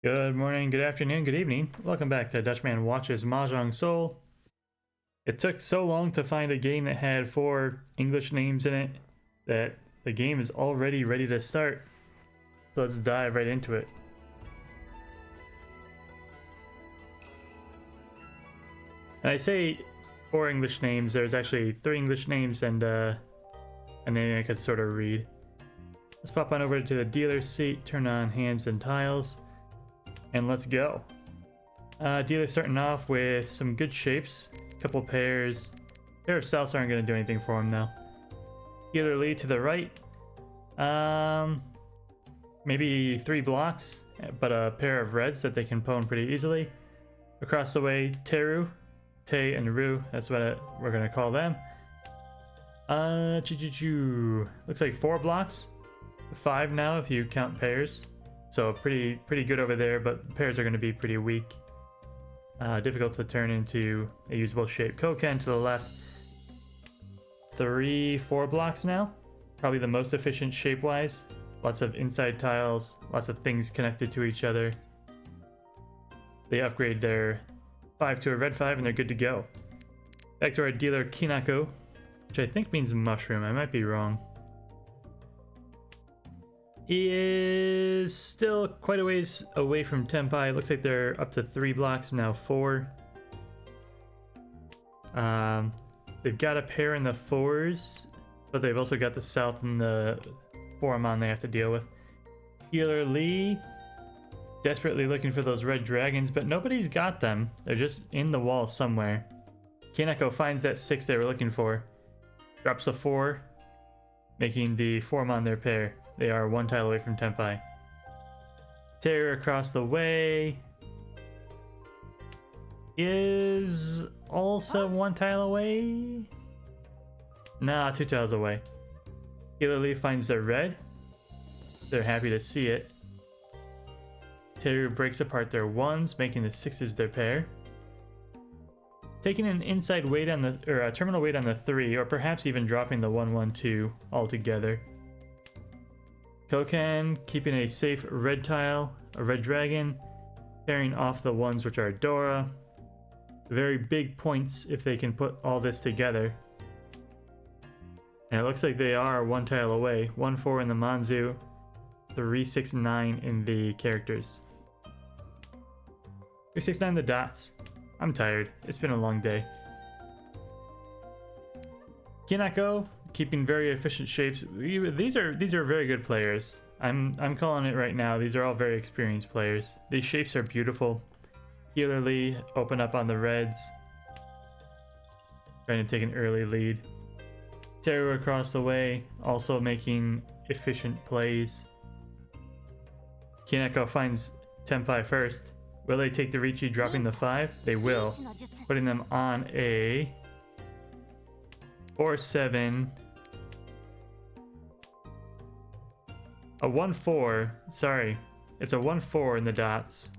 Good morning, good afternoon, good evening. Welcome back to Dutchman Watches Mahjong Soul. It took so long to find a game that had 4 English names in it that the game is already ready to start. So let's dive right into it. And I say 4 English names, there's actually 3 English names and a name I could sort of read. Let's pop on over to the dealer's seat, turn on hands and tiles. And let's go. Dealer starting off with some good shapes. Couple pairs. Pair of souths aren't going to do anything for him though. Dealer lead to the right. Maybe 3 blocks, but a pair of reds that they can pwn pretty easily. Across the way, Teru, Te and Ru. That's what we're going to call them. Looks like 4 blocks. 5 now if you count pairs. So pretty good over there, but pairs are going to be pretty weak. Difficult to turn into a usable shape. Koken to the left. 3-4 blocks now. Probably the most efficient shape-wise. Lots of inside tiles, lots of things connected to each other. They upgrade their 5 to a red 5 and they're good to go. Back to our dealer Kinako, which I think means mushroom. I might be wrong. He is still quite a ways away from Tenpai. Looks like they're up to 3 blocks, now 4. They've got a pair in the 4s, but they've also got the south and the Foramon they have to deal with. Healer Lee, desperately looking for those red dragons, but nobody's got them. They're just in the wall somewhere. Kinako finds that 6 they were looking for. Drops a 4, making the Foramon their pair. They are 1 tile away from Tenpai. Terror across the way is also 1 tile away. Nah, 2 tiles away. Healer Lee finds their red. They're happy to see it. Terror breaks apart their 1s, making the 6s their pair. Taking an inside weight on the, or a terminal weight on the 3, or perhaps even dropping the 1-1-2 altogether. Koken keeping a safe red tile, a red dragon, pairing off the 1s which are Dora. Very big points if they can put all this together. And it looks like they are 1 tile away. 1-4 in the Manzu, 3-6-9 in the characters. 3-6-9 the dots. I'm tired. It's been a long day. Kinako keeping very efficient shapes. These are very good players. I'm calling it right now. These are all very experienced players. These shapes are beautiful. Healer Lee open up on the reds. Trying to take an early lead. Teru across the way, also making efficient plays. Kinako finds Tenpai first. Will they take the Richi dropping the 5? They will. Putting them on a 4-7. A 1-4, sorry, it's a 1-4 in the dots.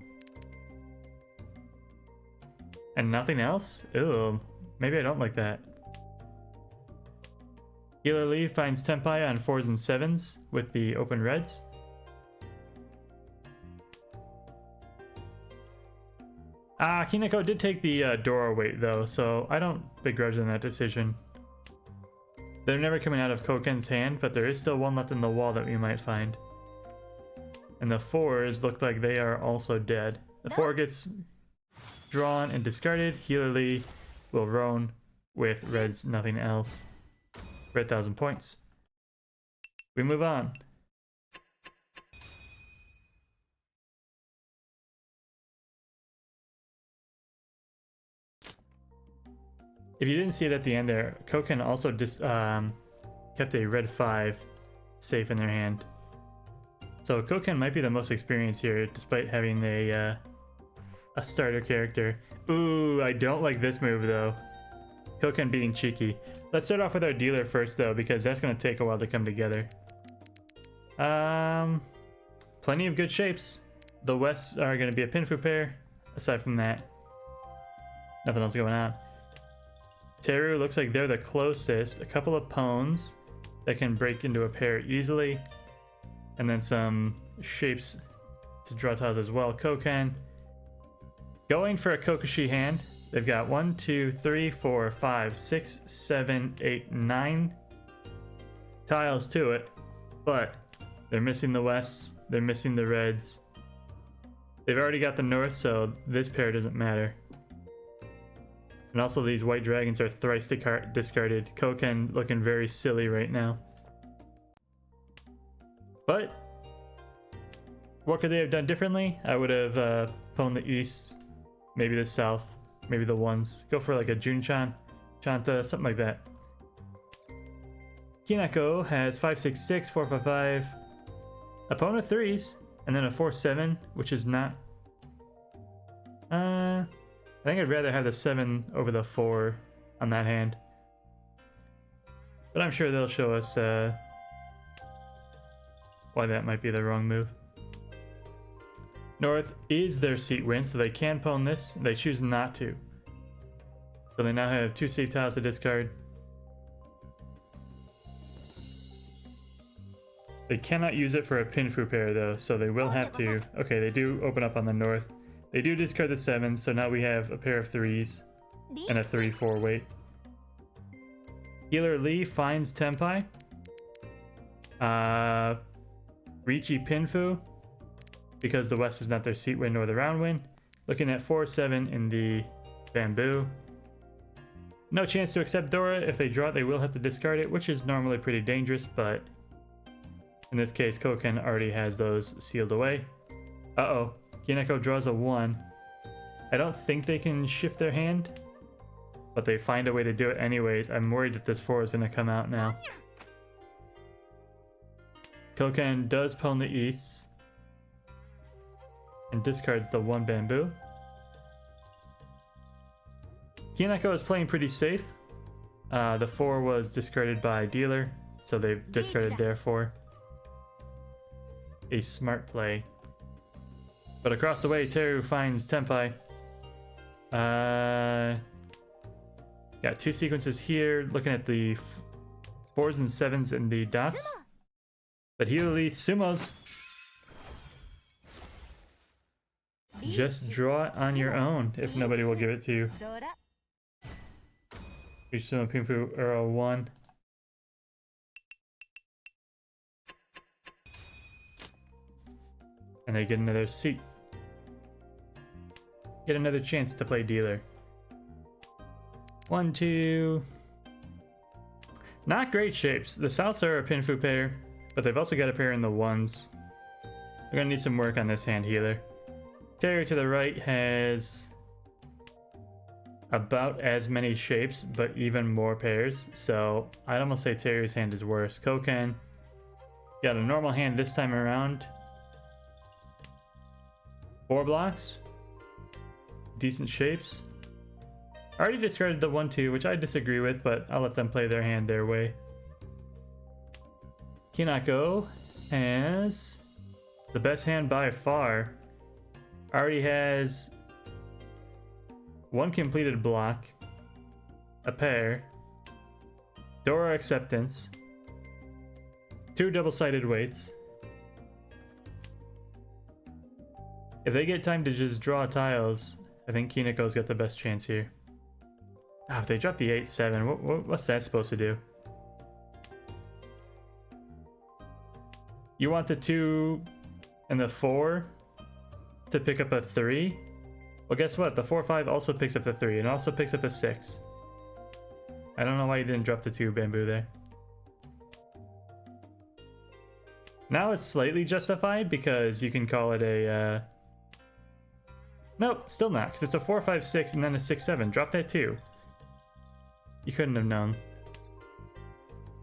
And nothing else? Ew, maybe I don't like that. Healer Lee finds Tenpai on 4s and 7s with the open reds. Kinako did take the Dora weight though, so I don't begrudge them that decision. They're never coming out of Koken's hand, but there is still 1 left in the wall that we might find. And the 4s look like they are also dead. The 4 gets drawn and discarded. Healer Lee will roam with reds, nothing else. Red 1,000 points. We move on. If you didn't see it at the end there, Koken also kept a red 5 safe in their hand. So Koken might be the most experienced here, despite having a starter character. Ooh, I don't like this move though. Koken being cheeky. Let's start off with our dealer first though, because that's going to take a while to come together. Plenty of good shapes. The Wests are going to be a Pinfu pair. Aside from that, nothing else going on. Teru looks like they're the closest. A couple of pawns that can break into a pair easily. And then some shapes to draw tiles as well. Koken going for a Kokushi hand. They've got 1, 2, 3, 4, 5, 6, 7, 8, 9 tiles to it, but they're missing the west, they're missing the reds. They've already got the north, so this pair doesn't matter. And also these white dragons are thrice discarded. Koken looking very silly right now. But what could they have done differently? I would have pwned the east, maybe the south, maybe the ones. Go for like a Junchan, Chanta, something like that. Kinako has 5, 6, 6, 4, 5, 5. Opponent 3s, and then a 4, 7, which is not... I think I'd rather have the 7 over the 4 on that hand. But I'm sure they'll show us why that might be the wrong move. North is their seat win, so they can pwn this. They choose not to. So they now have 2 safe tiles to discard. They cannot use it for a Pinfu pair though, so they will have to... Okay, they do open up on the north. They do discard the 7, so now we have a pair of 3s and a 3-4 weight. Healer Lee finds Tenpai. Riichi Pinfu, because the west is not their seat win nor the round win. Looking at 4, 7 in the bamboo. No chance to accept Dora. If they draw it, they will have to discard it, which is normally pretty dangerous, but in this case, Koken already has those sealed away. Uh-oh. Kineko draws a 1. I don't think they can shift their hand, but they find a way to do it anyways. I'm worried that this 4 is going to come out now. Koken does pwn the east and discards the 1 bamboo. Kineko is playing pretty safe. The 4 was discarded by dealer, so they've discarded their 4. A smart play. But across the way, Teru finds Tenpai. Got 2 sequences here, looking at the 4s and 7s and the dots. But Healy sumos. Just draw it on your own if nobody will give it to you. You sumo Pinfu Earl 1. And they get another seat. Get another chance to play dealer. 1, 2. Not great shapes. The Souths are a Pinfu pair, but they've also got a pair in the 1s. We're gonna need some work on this hand healer. Terry to the right has about as many shapes, but even more pairs. So I'd almost say Terry's hand is worse. Koken got a normal hand this time around. 4 blocks. Decent shapes. Already discarded the 1-2, which I disagree with, but I'll let them play their hand their way. Kinako has the best hand by far. Already has 1 completed block, a pair, Dora acceptance, 2 double-sided weights. If they get time to just draw tiles, I think Kinako's got the best chance here. Ah, if they drop the 8-7, what's that supposed to do? You want the 2 and the 4 to pick up a 3? Well, guess what? The 4-5 also picks up the 3 and also picks up a 6. I don't know why you didn't drop the 2 bamboo there. Now it's slightly justified because you can call it a... Nope, still not, because it's a 4-5-6 and then a 6-7. Drop that 2. You couldn't have known.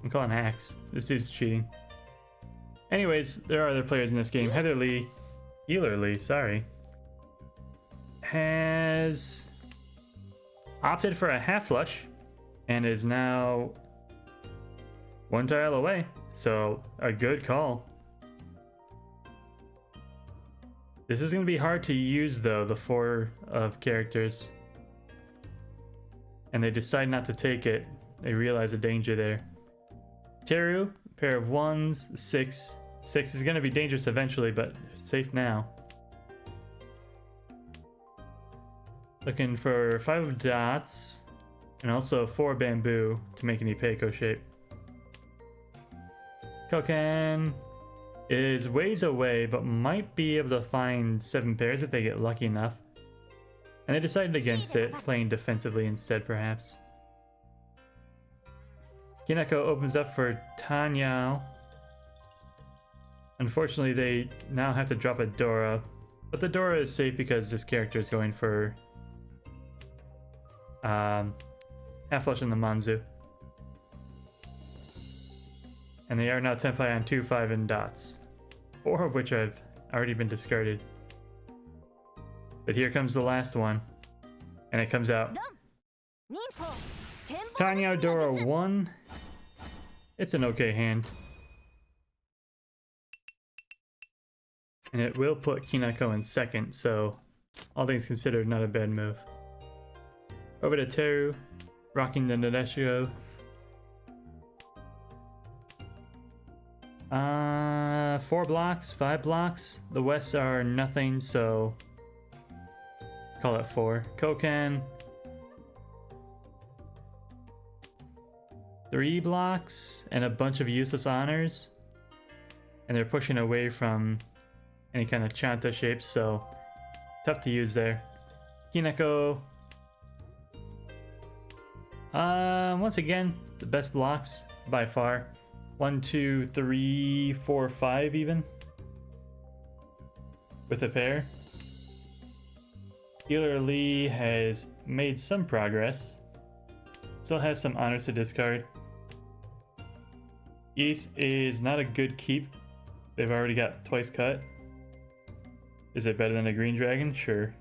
I'm calling hacks. This dude's cheating. Anyways, there are other players in this game. Healer Lee, sorry, has opted for a half flush and is now 1 tile away. So a good call. This is going to be hard to use though, the 4 of characters. And they decide not to take it. They realize the danger there. Teru, pair of 1s, 6. 6 is going to be dangerous eventually, but safe now. Looking for 5 dots and also 4 bamboo to make an Ryanpeikou shape. Koken is ways away, but might be able to find 7 pairs if they get lucky enough. And they decided against it, playing defensively instead, perhaps. Kinako opens up for Tanyao. Unfortunately, they now have to drop a Dora. But the Dora is safe because this character is going for half flush in the Manzu. And they are now Tenpai on 2, 5, and dots. 4 of which have already been discarded. But here comes the last one. And it comes out. Tanyao Dora 1. It's an okay hand. And it will put Kinako in second, so all things considered, not a bad move. Over to Teru, rocking the Nadeshiko. 4 blocks, 5 blocks. The Wests are nothing, so call it 4. Koken. 3 blocks and a bunch of useless honors. And they're pushing away from any kind of Chanta shapes, so tough to use there. Kinako. Once again, the best blocks by far. 1, 2, 3, 4, 5 even. With a pair. Healer Lee has made some progress. Still has some honors to discard. East is not a good keep. They've already got twice cut. Is it better than a green dragon? Sure.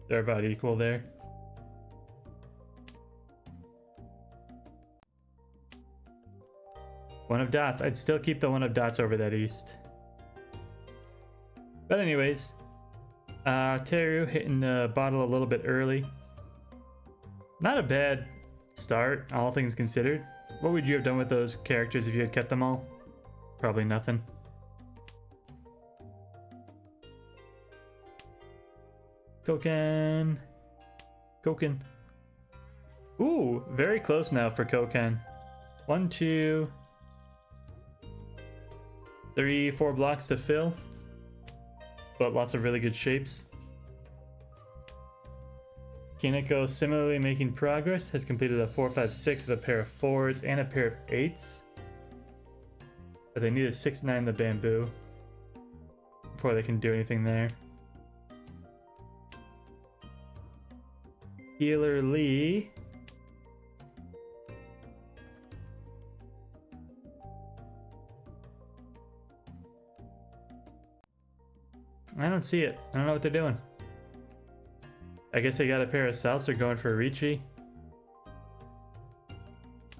They're about equal there. One of dots. I'd still keep the one of dots over that east. But anyways, Teru hitting the bottle a little bit early. Not a bad start, all things considered. What would you have done with those characters if you had kept them all? Probably nothing. Koken. Koken. Ooh, very close now for Koken. 1, 2, 3, 4 blocks to fill. But lots of really good shapes. Kinako similarly making progress, has completed a 4, 5, 6 with a pair of 4s and a pair of 8s. But they need a 6, 9 the bamboo before they can do anything there. Healer Lee. I don't see it. I don't know what they're doing. I guess they got a pair of Souths. They're going for Ricci.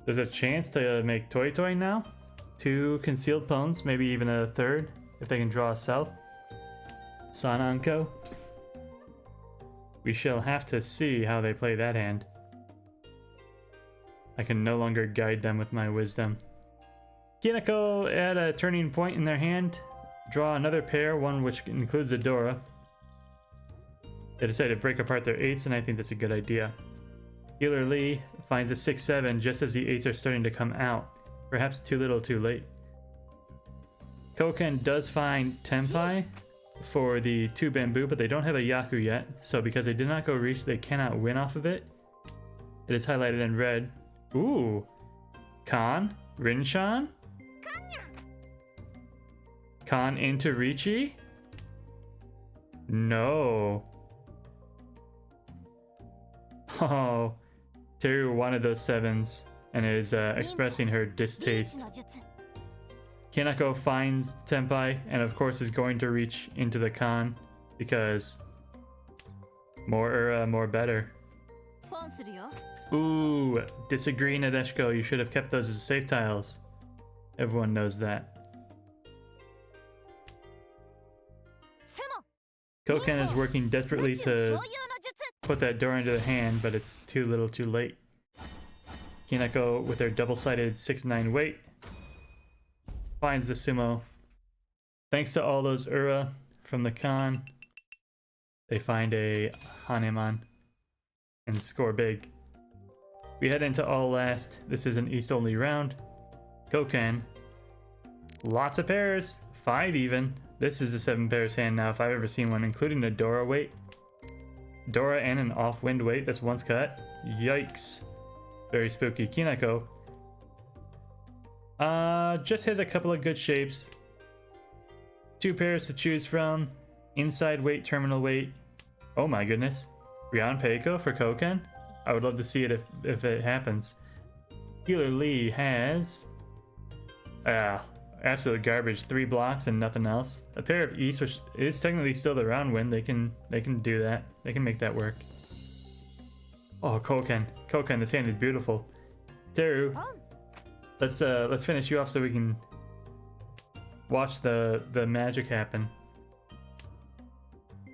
There's a chance to make Toy Toy now. 2 concealed pawns, maybe even a 3rd if they can draw a South. Sananko. We shall have to see how they play that hand. I can no longer guide them with my wisdom. Kinako at a turning point in their hand. Draw another pair, one which includes a Dora. They decided to break apart their 8s, and I think that's a good idea. Healer Lee finds a 6, 7 just as the 8s are starting to come out. Perhaps too little too late. Koken does find Tenpai for the 2 bamboo, but they don't have a Yaku yet, so because they did not go reach, they cannot win off of it. It is highlighted in red. Ooh. Khan? Rinshan? Khan into Ricci? No. Oh. Teru wanted those 7s and is expressing her distaste. Kinako finds Tenpai and of course is going to reach into the Khan because more better. Ooh, disagree Nadeshiko, you should have kept those as safe tiles. Everyone knows that. Koken is working desperately to put that door into the hand, but it's too little too late. Kinako with their double-sided 6-9 weight finds the sumo. Thanks to all those Ura from the Khan, they find a Haneman. and score big. We head into all last. This is an East only round. Koken. Lots of pairs. 5 even. This is a 7 pairs hand now if I've ever seen one, including a Dora weight. Dora and an off-wind weight that's once cut. Yikes. Very spooky. Kinako. Just has a couple of good shapes. 2 pairs to choose from. Inside weight, terminal weight. Oh my goodness. Ryanpeikou for Koken? I would love to see it if it happens. Healer Lee has... absolute garbage. 3 blocks and nothing else. A pair of East, which is technically still the round win. They can do that. They can make that work. Oh, Koken. Koken, this hand is beautiful. Teru. Let's finish you off so we can watch the magic happen.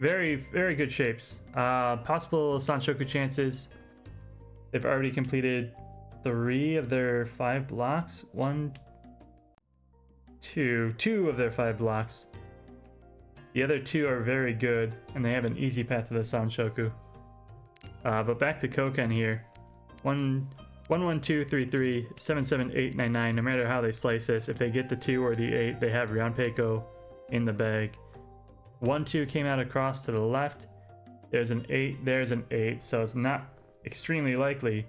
Very, very good shapes. Possible Sanshoku chances. They've already completed 3 of their 5 blocks. 2 of their 5 blocks. The other 2 are very good, and they have an easy path to the Sanshoku. But back to Koken here. 1 1 2 3 3 7 7 8 9 9. No matter how they slice this, if they get the 2 or the 8, they have Ryanpeikou in the bag. 1 2 came out across to the left. There's an 8. There's an 8. So it's not extremely likely.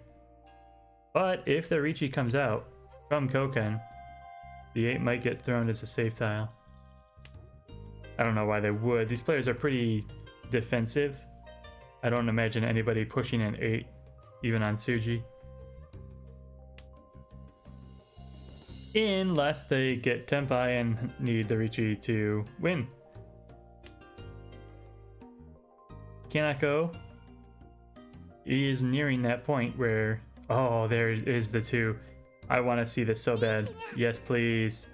But if the Riichi comes out from Koken, the 8 might get thrown as a safe tile. I don't know why they would. These players are pretty defensive. I don't imagine anybody pushing an 8, even on Tsuji. Unless they get Tenpai and need the Riichi to win. Kanako is nearing that point where... Oh, there is the 2. I want to see this so bad. Yes, please.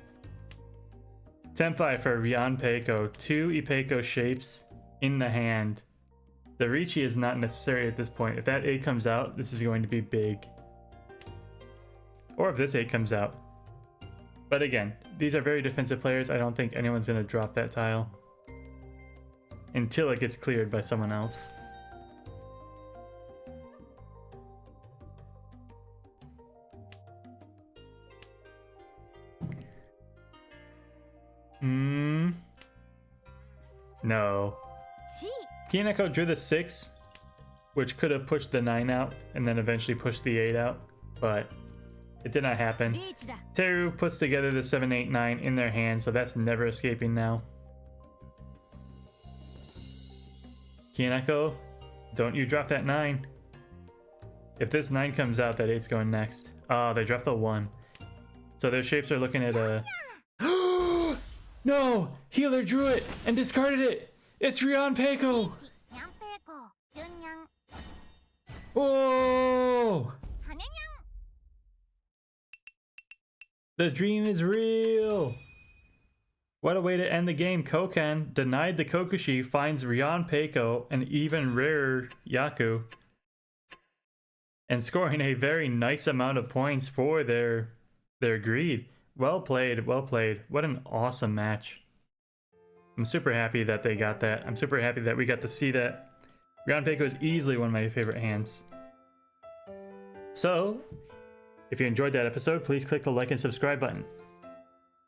Tenpai for Ryanpeikou. 2 Ipeikou shapes in the hand. The Riichi is not necessary at this point. If that 8 comes out, this is going to be big. Or if this 8 comes out. But again, these are very defensive players. I don't think anyone's going to drop that tile until it gets cleared by someone else. No. Kinako drew the 6, which could have pushed the 9 out and then eventually pushed the 8 out, but it did not happen. Teru puts together the 7, 8, 9 in their hand, so that's never escaping now. Kinako, don't you drop that 9. If this 9 comes out, that 8's going next. Oh, they dropped the 1. So their shapes are looking at a... No! Healer drew it and discarded it! It's Ryanpeikou! Whoa! The dream is real! What a way to end the game. Koken denied the Kokushi, finds Ryanpeikou, an even rarer Yaku, and scoring a very nice amount of points for their greed. Well played, well played. What an awesome match. I'm super happy that they got that. I'm super happy that we got to see that. Ryanpeikou is easily one of my favorite hands. So, if you enjoyed that episode, please click the like and subscribe button.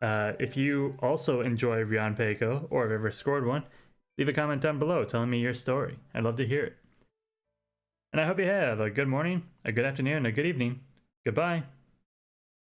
If you also enjoy Ryanpeikou, or have ever scored one, leave a comment down below telling me your story. I'd love to hear it. And I hope you have a good morning, a good afternoon, a good evening. Goodbye.